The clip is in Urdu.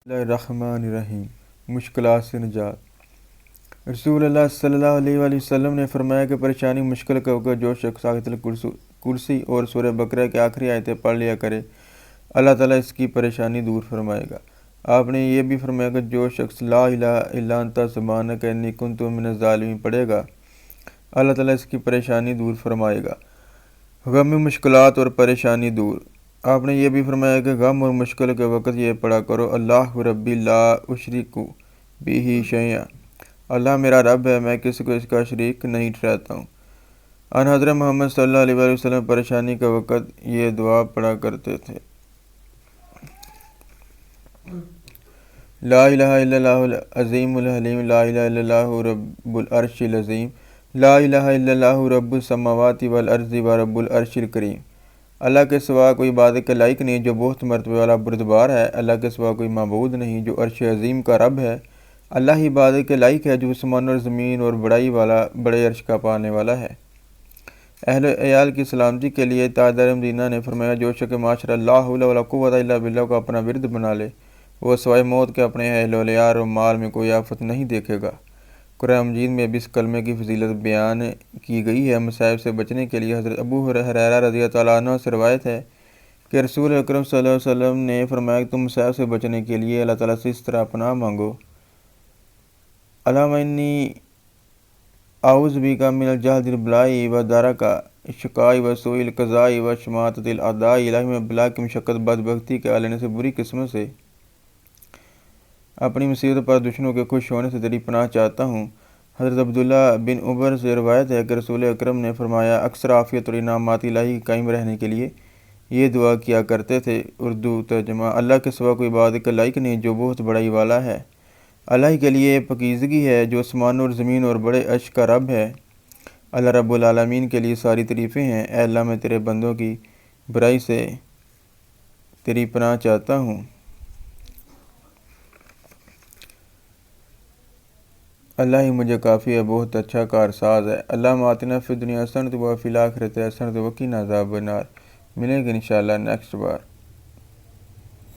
اللہ الرحمن الرحیم۔ مشکلات سے نجات۔ رسول اللہ صلی اللہ علیہ وآلہ وسلم نے فرمایا کہ پریشانی مشکل کا وقت جو شخص آیت الکرسی اور سورہ بقرہ کے آخری آیتیں پڑھ لیا کرے، اللہ تعالیٰ اس کی پریشانی دور فرمائے گا۔ آپ نے یہ بھی فرمایا کہ جو شخص لا الہ الا انت سبحانک انی کنت من الظالمین پڑھے گا، اللہ تعالیٰ اس کی پریشانی دور فرمائے گا۔ غم، مشکلات اور پریشانی دور۔ آپ نے یہ بھی فرمایا کہ غم اور مشکل کے وقت یہ پڑھا کرو، اللہ ربی لا اشرک بہ شیئا، اللہ میرا رب ہے، میں کسی کو اس کا شریک نہیں ٹھہراتا ہوں۔ ان حضرت محمد صلی اللہ علیہ وآلہ وسلم پریشانی کے وقت یہ دعا پڑھا کرتے تھے، لا الہ الا اللہ العظیم الحلیم، لا الہ الا اللہ رب العرش العظیم، لا الہ الا اللہ رب السماوات والارض ورب العرش الکریم۔ اللہ کے سوا کوئی عبادت کے لائق نہیں جو بہت مرتبے والا بردبار ہے، اللہ کے سوا کوئی معبود نہیں جو عرش عظیم کا رب ہے، اللہ ہی عبادت کے لائق ہے جو آسمان اور زمین اور بڑائی والا بڑے عرش کا پانے والا ہے۔ اہل عیال کی سلامتی کے لیے تاجدار مدینہ نے فرمایا، جو شخص معاشرہ لا حول ولا قوت الا باللہ کو اپنا ورد بنا لے، وہ سوائے موت کے اپنے اہل و عیال اور مال میں کوئی آفت نہیں دیکھے گا۔ قرآن مجید میں بھی اس کلمے کی فضیلت بیان کی گئی ہے۔ مصائب سے بچنے کے لیے حضرت ابو ہریرہ رضی اللہ عنہ سے روایت ہے کہ رسول اکرم صلی اللہ علیہ وسلم نے فرمایا کہ تم مصائب سے بچنے کے لیے اللہ تعالیٰ سے اس طرح پناہ مانگو، اللہم انی اعوذ بک من الجہد البلاء ودرک الشقاء وسوء القضاء وشماتۃ الاعداء، الہی میں بلا کی مشقت، بدبختی کے آلنے سے، بری قسمت سے، اپنی مصیبت پر دشمنوں کے خوش ہونے سے تیری پناہ چاہتا ہوں۔ حضرت عبداللہ بن عمر سے روایت ہے کہ رسول اکرم نے فرمایا، اکثر عافیت اور انعامات الہی قائم رہنے کے لیے یہ دعا کیا کرتے تھے۔ اردو ترجمہ۔ اللہ کے سوا کوئی عبادت کے لائق نہیں جو بہت بڑائی والا ہے، اللہ ہی کے لیے پاکیزگی ہے جو آسمان اور زمین اور بڑے عرش کا رب ہے، اللہ رب العالمین کے لیے ساری تعریفیں ہیں۔ اے اللہ، میں تیرے بندوں کی برائی سے تیری پناہ چاہتا ہوں، اللہ ہی مجھے کافی ہے، بہت اچھا کارساز ہے۔ اللہم آتنا فی الدنیا حسنۃ وفی الآخرۃ حسنۃ وقنا عذاب النار۔ ملیں گے انشاءاللہ نیکسٹ بار۔